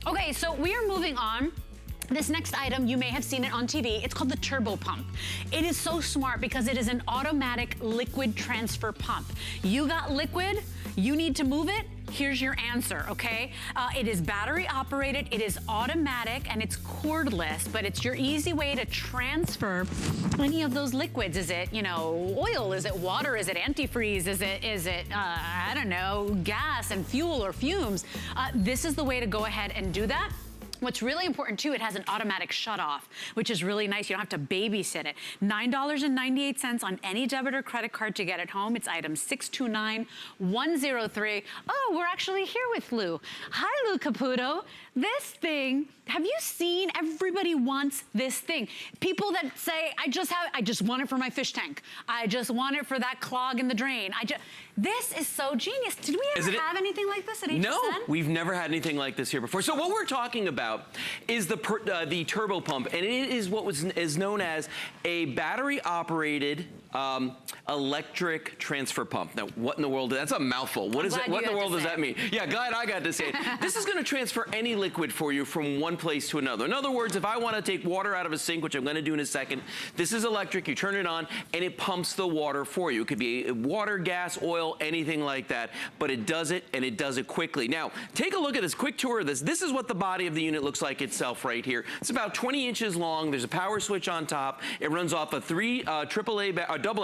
Okay, so we are moving on. This next item, you may have seen it on TV. It's called the turbo pump. It is so smart because it is an automatic liquid transfer pump. You got liquid, you need to move it, here's your answer, okay? It is battery operated, it is automatic, and it's cordless, but it's your easy way to transfer any of those liquids. Is it, you know, oil? Is it water? Is it antifreeze? Is it I don't know, gas and fuel or fumes? This is the way to go ahead and do that. What's really important too, it has an automatic shut off, which is really nice. You don't have to babysit it. $9.98 on any debit or credit card to get it home. It's item 629103. Oh, we're actually here with Lou. Hi, Lou Caputo. This thing, have you seen? Everybody wants this thing. People that say, I just want it for my fish tank. I just want it for that clog in the drain. This is so genius. Did we ever have anything like this at HSN? No, we've never had anything like this here before. So what we're talking about is the turbo pump, and it is what is known as a battery-operated electric transfer pump. Now, what in the world? That's a mouthful. What is it? What in the world does that mean? Yeah, glad I got to say it. This is going to transfer any liquid for you from one place to another. In other words, if I want to take water out of a sink, which I'm going to do in a second, this is electric. You turn it on, and it pumps the water for you. It could be water, gas, oil, anything like that, but it does it, and it does it quickly. Now, take a look at this quick tour of this. This is what the body of the unit looks like itself right here. It's about 20 inches long. There's a power switch on top. It runs off of three AA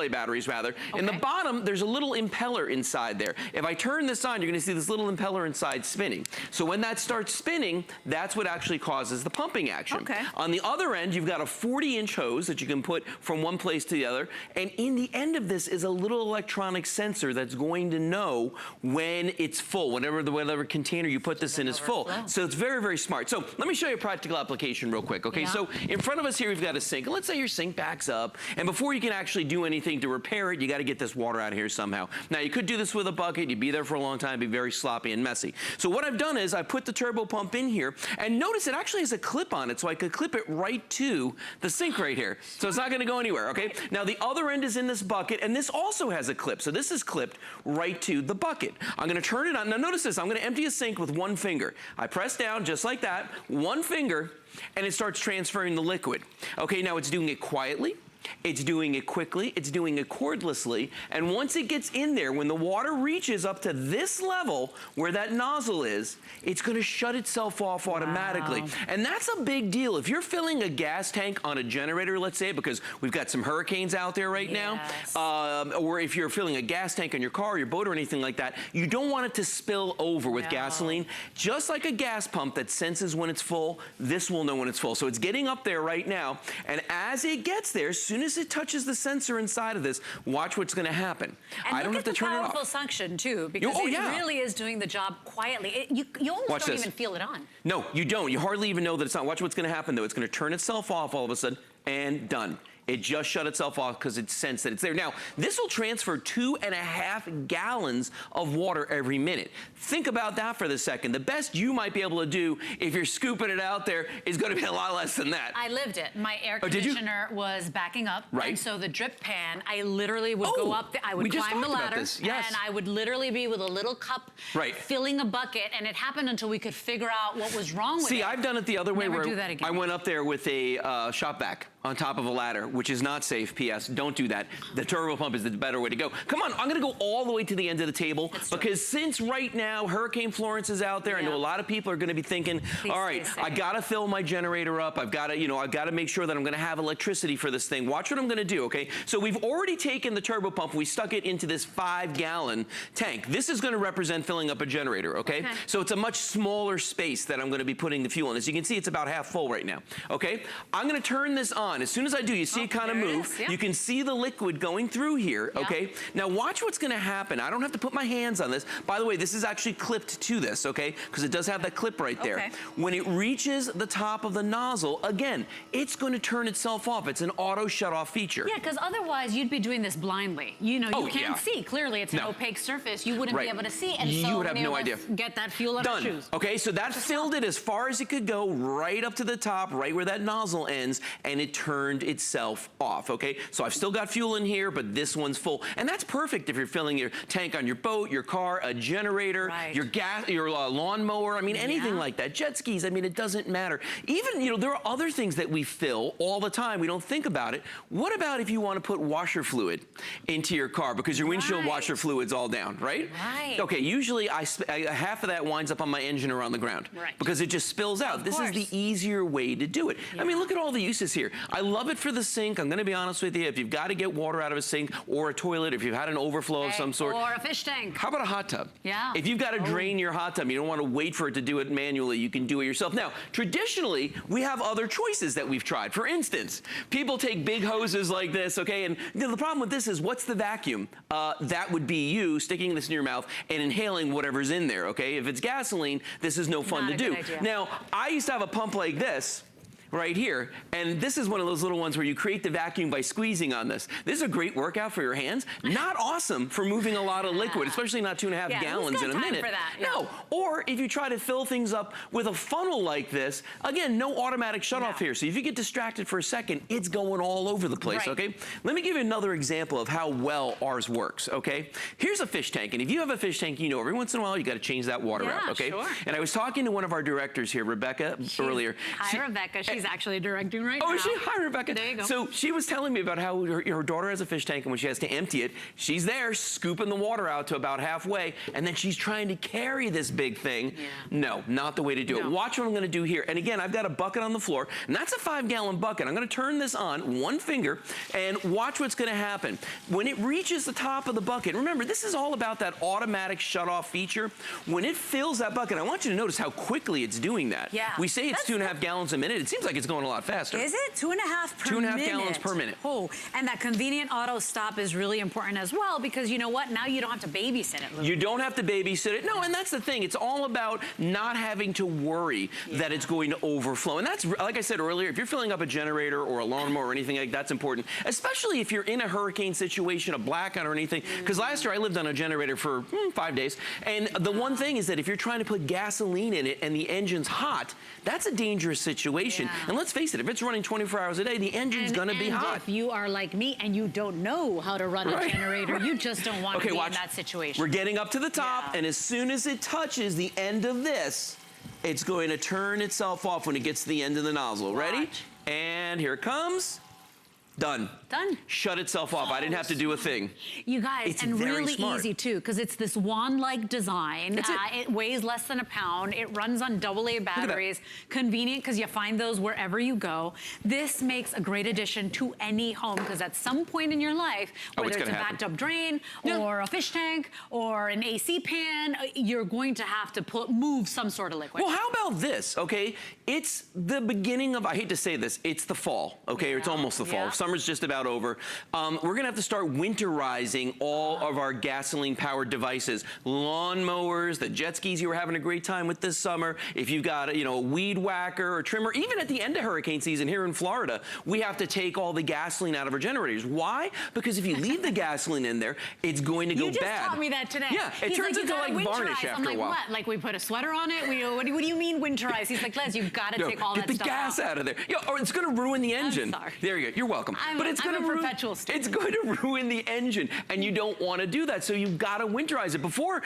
batteries, rather. Okay. In the bottom, there's a little impeller inside there. If I turn this on, you're going to see this little impeller inside spinning. So when that starts spinning, that's what actually causes the pumping action. Okay. On the other end, you've got a 40-inch hose that you can put from one place to the other. And in the end of this is a little electronic sensor that's going to know when it's full, whatever container you put this in is full. So it's very, very smart. So let me show you a practical application real quick, okay? Yeah. So in front of us here, we've got a sink. And let's say your sink backs up, and before you can actually do anything to repair it, you got to get this water out of here somehow. Now, you could do this with a bucket. You'd be there for a long time, be very sloppy and messy. So what I've done is I put the turbo pump in here, and notice it actually has a clip on it, so I could clip it right to the sink right here. So it's not going to go anywhere, okay? Now, the other end is in this bucket, and this also has a clip. So this is clipped right to the bucket. I'm going to turn it on. Now, notice this. I'm going to empty a sink with one finger. I press down just like that, one finger, and it starts transferring the liquid. Okay, now it's doing it quietly. It's doing it quickly, it's doing it cordlessly, and once it gets in there, when the water reaches up to this level where that nozzle is, it's gonna shut itself off automatically. Wow. And that's a big deal. If you're filling a gas tank on a generator, let's say, because we've got some hurricanes out there right now, or if you're filling a gas tank on your car, your boat, or anything like that, you don't want it to spill over with gasoline. Just like a gas pump that senses when it's full, this will know when it's full. So it's getting up there right now, and as it gets there, as soon as it touches the sensor inside of this, watch what's going to happen. And I don't have to turn it off. Powerful suction too, because it really is doing the job quietly. You almost don't even feel it on. No, you don't. You hardly even know that it's on. Watch what's going to happen though. It's going to turn itself off all of a sudden, and done. It just shut itself off because it sensed that it's there. Now, this will transfer 2.5 gallons of water every minute. Think about that for the second. The best you might be able to do if you're scooping it out there is going to be a lot less than that. I lived it. My air conditioner was backing up. Right. And so the drip pan, I literally would go up, I would climb the ladder, and I would literally be with a little cup filling a bucket, and it happened until we could figure out what was wrong with it. See, I've done it the other way where I went up there with a shop vac on top of a ladder, which is not safe, P.S. Don't do that. The turbo pump is the better way to go. Come on, I'm gonna go all the way to the end of the table because since right now Hurricane Florence is out there, I know a lot of people are gonna be thinking, all right, I gotta fill my generator up. I've gotta, I've gotta make sure that I'm gonna have electricity for this thing. Watch what I'm gonna do, okay? So we've already taken the turbo pump, we stuck it into this 5-gallon tank. This is gonna represent filling up a generator, okay? So it's a much smaller space that I'm gonna be putting the fuel in. As you can see, it's about half full right now, okay? I'm gonna turn this on. As soon as I do, you see it kind of move. You can see the liquid going through here, okay? Now watch what's gonna happen. I don't have to put my hands on this. By the way, this is actually clipped to this, okay? Because it does have that clip right there. When it reaches the top of the nozzle, again, it's gonna turn itself off. It's an auto shut off feature. Yeah, because otherwise you'd be doing this blindly. You can't see. Clearly, it's an opaque surface. You wouldn't be able to see, and you would have no idea. Get that fuel out of shoes. Okay, so that filled it as far as it could go, right up to the top, right where that nozzle ends, and it turned itself itself off, okay? So I've still got fuel in here, but this one's full. And that's perfect if you're filling your tank on your boat, your car, a generator, your gas, your lawnmower, I mean, anything like that. Jet skis, I mean, it doesn't matter. Even, you know, there are other things that we fill all the time. We don't think about it. What about if you want to put washer fluid into your car because your windshield washer fluid's all down, right? Okay, usually half of that winds up on my engine or on the ground because it just spills out. This is the easier way to do it. I mean, look at all the uses here. I love it for the sink. I'm going to be honest with you. If you've got to get water out of a sink or a toilet, if you've had an overflow of some sort. Or a fish tank. How about a hot tub? If you've got to drain your hot tub, you don't want to wait for it to do it manually, you can do it yourself. Now, traditionally, we have other choices that we've tried. For instance, people take big hoses like this, okay, and the problem with this is what's the vacuum? That would be you sticking this in your mouth and inhaling whatever's in there, okay? If it's gasoline, this is no fun to do. Now, I used to have a pump like this right here, and this is one of those little ones where you create the vacuum by squeezing on this. This is a great workout for your hands. Not awesome for moving a lot of liquid, especially not 2.5 gallons in a minute. No, or if you try to fill things up with a funnel like this, again, no automatic shutoff here. So if you get distracted for a second, it's going all over the place, okay? Let me give you another example of how well ours works, okay? Here's a fish tank, and if you have a fish tank, you know every once in a while you got to change that water out, okay? And I was talking to one of our directors here, Rebecca, earlier. Hi, Rebecca. She's actually directing right now. Oh, is she? Hi, Rebecca. There you go. So she was telling me about how her daughter has a fish tank, and when she has to empty it, she's there scooping the water out to about halfway, and then she's trying to carry this big thing. No, not the way to do it. Watch what I'm going to do here. And again, I've got a bucket on the floor, and that's a 5-gallon bucket. I'm going to turn this on, one finger, and watch what's going to happen. When it reaches the top of the bucket, remember, this is all about that automatic shutoff feature. When it fills that bucket, I want you to notice how quickly it's doing that. We say it's 2.5 gallons a minute. It seems like it's going a lot faster. Is it? 2.5 per minute? 2.5 gallons per minute. Oh, and that convenient auto stop is really important as well, because you know what? Now you don't have to babysit it, Lou. You don't have to babysit it. No, and that's the thing. It's all about not having to worry that it's going to overflow. And that's, like I said earlier, if you're filling up a generator or a lawnmower or anything like that, that's important, especially if you're in a hurricane situation, a blackout or anything. Because last year I lived on a generator for 5 days. And the one thing is that if you're trying to put gasoline in it and the engine's hot, that's a dangerous situation. And let's face it, if it's running 24 hours a day, the engine's going to be hot. If you are like me and you don't know how to run a generator, you just don't want to be in that situation. We're getting up to the top, and as soon as it touches the end of this, it's going to turn itself off when it gets to the end of the nozzle. Ready? And here it comes. Done. Done. Shut itself off. I didn't have to do a thing. You guys, it's and really smart. easy too, because it's this wand-like design. It weighs less than a pound. It runs on AA batteries. Convenient because you find those wherever you go. This makes a great addition to any home, because at some point in your life, whether it's a backed up drain or a fish tank or an AC pan, you're going to have to move some sort of liquid. Well, how about this, okay? It's the beginning of, I hate to say this, it's the fall, okay? It's almost the fall. Summer's just about over. We're gonna have to start winterizing all of our gasoline-powered devices. Lawnmowers, the jet skis you were having a great time with this summer. If you've got a weed whacker or trimmer, even at the end of hurricane season here in Florida, we have to take all the gasoline out of our generators. Why? Because if you leave the gasoline in there, it's going to go bad. You just taught me that today. Yeah, it turns into like varnish after a while. I'm like, what? Like we put a sweater on it? What do you mean winterize? He's like, Les, you've got to take all that stuff out. Get the gas out of there. Or it's going to ruin the engine. I'm sorry. There you go. You're welcome. But it's going to ruin. It's going to ruin the engine, and you don't want to do that. So you've got to winterize it. Before,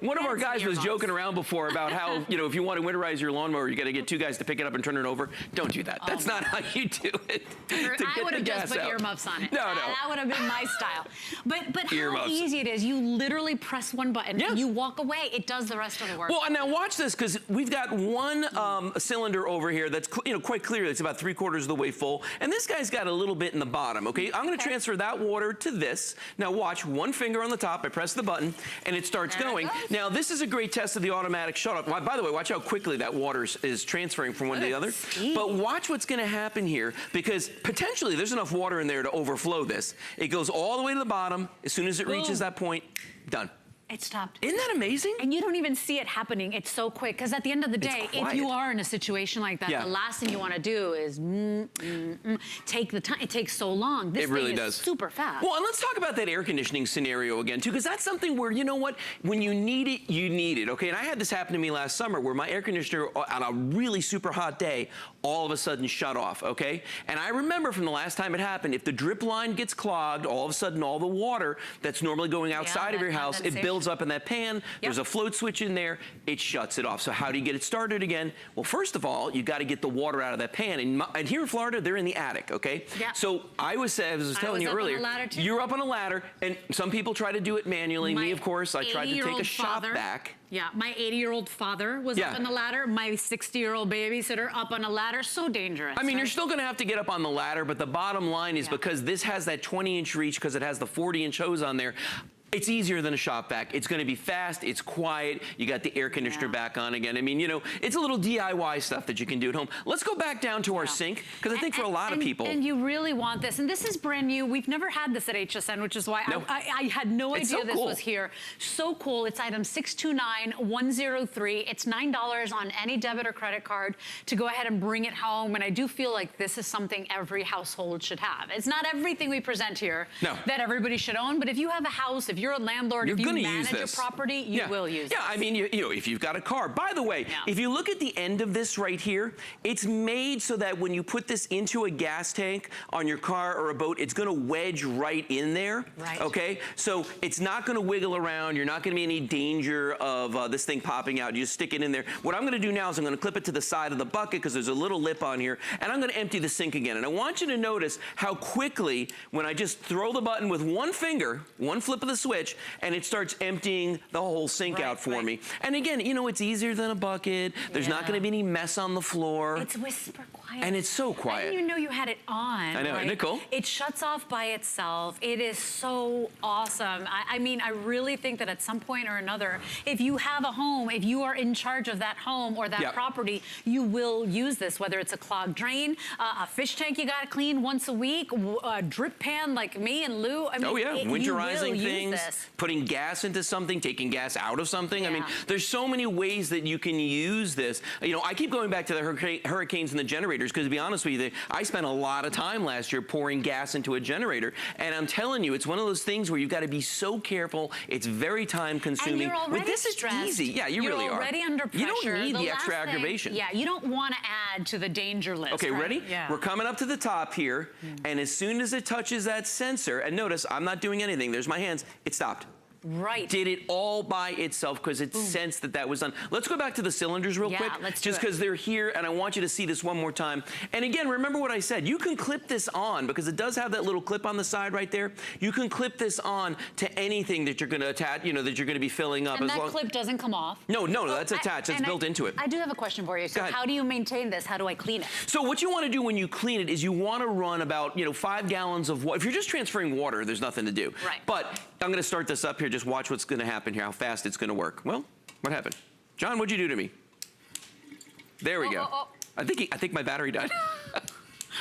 one of our guys was joking around before about how, if you want to winterize your lawnmower, you got to get 2 guys to pick it up and turn it over. Don't do that. That's not how you do it. I would have just put earmuffs on it. No. That would have been my style. But how easy it is. You literally press one button and you walk away. It does the rest of the work. Well, and now watch this, because we've got one cylinder over here that's quite clearly it's about 3/4 of the way full, and this guy's got a little bit in the bottom. Okay, I'm going to transfer that water to this. Now watch, one finger on the top, I press the button, and it starts going. Now this is a great test of the automatic shutoff. By the way, watch how quickly that water is transferring from one to the other. But watch what's going to happen here, because potentially there's enough water in there to overflow this. It goes all the way to the bottom. As soon as it reaches that point, done. It stopped. Isn't that amazing? And you don't even see it happening. It's so quick. Because at the end of the day, if you are in a situation like that, the last thing you want to do is take the time. It takes so long. This thing is super fast. Well, and let's talk about that air conditioning scenario again, too, because that's something where, you know what, when you need it, you need it, okay? And I had this happen to me last summer where my air conditioner, on a really super hot day, all of a sudden shut off, okay? And I remember from the last time it happened, if the drip line gets clogged, all of a sudden all the water that's normally going outside of your house, it builds up in that pan. There's a float switch in there. It shuts it off. So how do you get it started again? Well, first of all, you got to get the water out of that pan. And here in Florida, they're in the attic, okay? Yeah. So I was telling you earlier, you're up on a ladder, and some people try to do it manually. Me, of course, I tried to take a shop vac. Yeah, my 80-year-old father was up on the ladder. My 60-year-old babysitter up on a ladder. So dangerous. I mean, you're still going to have to get up on the ladder, but the bottom line is because this has that 20-inch reach, because it has the 40-inch hose on there, it's easier than a shop vac. It's going to be fast. It's quiet. You got the air conditioner back on again. I mean, you know, it's a little DIY stuff that you can do at home. Let's go back down to our sink, because I think for a lot of people. And you really want this. And this is brand new. We've never had this at HSN, which is why I had no idea this was here. So cool. It's item 629103. It's $9 on any debit or credit card to go ahead and bring it home. And I do feel like this is something every household should have. It's not everything we present here that everybody should own, but if you have a house, if you're a landlord, if you manage a property, you will use it. Yeah, I mean, you know, if you've got a car. By the way, if you look at the end of this right here, it's made so that when you put this into a gas tank on your car or a boat, it's going to wedge right in there. Right. Okay? So it's not going to wiggle around. You're not going to be in any danger of this thing popping out. You just stick it in there. What I'm going to do now is I'm going to clip it to the side of the bucket because there's a little lip on here, and I'm going to empty the sink again. And I want you to notice how quickly, when I just throw the button with one finger, one flip of the switch, and it starts emptying the whole sink out for me. And again, you know, it's easier than a bucket. There's not going to be any mess on the floor. It's whisper quiet. And it's so quiet. I didn't even know you had it on. I know, isn't it cool? It shuts off by itself. It is so awesome. I mean, I really think that at some point or another, if you have a home, if you are in charge of that home or that property, you will use this, whether it's a clogged drain, a fish tank you got to clean once a week, a drip pan like me and Lou. I mean, winterizing things. Putting gas into something, taking gas out of something. I mean, there's so many ways that you can use this. You know, I keep going back to the hurricanes and the generators because, to be honest with you, I spent a lot of time last year pouring gas into a generator. And I'm telling you, it's one of those things where you've got to be so careful. It's very time consuming. And you're already With this, stressed. It's easy. Yeah, you really are. You're already under pressure. You don't need the extra aggravation. Yeah, you don't want to add to the danger list. Okay, ready? Yeah. We're coming up to the top here. And as soon as it touches that sensor, and notice, I'm not doing anything. There's my hands. It stopped. Right. Did it all by itself because it sensed that that was done. Let's go back to the cylinders real quick. Just because they're here, and I want you to see this one more time. And again, remember what I said. You can clip this on because it does have that little clip on the side right there. You can clip this on to anything that you're going to attach, you know, that you're going to be filling up. And that clip doesn't come off? No, that's attached. It's built into it. I do have a question for you. So how do you maintain this? How do I clean it? So what you want to do when you clean it is you want to run about, 5 gallons of water. If you're just transferring water, there's nothing to do. Right. But I'm going to start this up here. Just watch what's going to happen here, how fast it's going to work. Well, what happened? John, what'd you do to me? There we go. I think my battery died.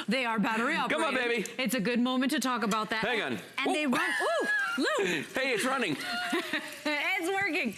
They are battery operated. Come on, baby. It's a good moment to talk about that. Hang on. And they run, Lou. Hey, it's running. It's working.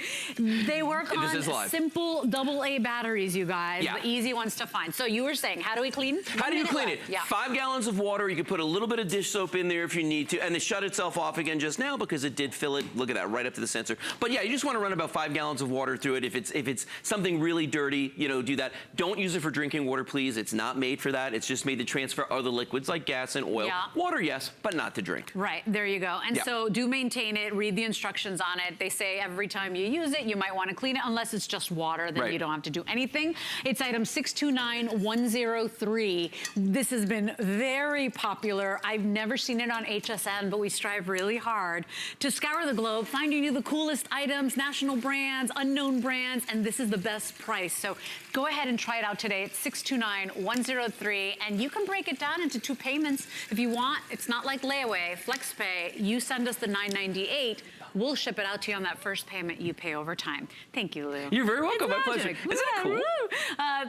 They work on simple AA batteries, you guys. The easy ones to find. So you were saying, how do we clean? How do you clean it? 5 gallons of water. You can put a little bit of dish soap in there if you need to. And it shut itself off again just now because it did fill it. Look at that, right up to the sensor. But yeah, you just want to run about 5 gallons of water through it. If it's something really dirty, do that. Don't use it for drinking water, please. It's not made for that. It's just made to transfer other liquids like gas and oil. Water, yes, but not to drink. Right, there you go. And so do maintain it. Read the instructions on it. They say every time you use it, you might want to clean it. Unless it's just water, then you don't have to do anything. It's item 629103. This has been very popular. I've never seen it on HSN, but we strive really hard to scour the globe, finding you the coolest items, national brands, unknown brands, and this is the best price. So go ahead and try it out today. It's 629103, and you can break it down into 2 payments if you want. It's not like layaway, flex pay. You send us the $9.98. We'll ship it out to you on that first payment. You pay over time. Thank you, Lou. You're very welcome. My pleasure. Isn't that cool?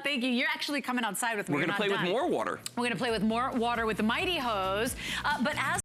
Thank you. You're actually coming outside with me. We're going to play with more water. We're going to play with more water with the Mighty Hose. But as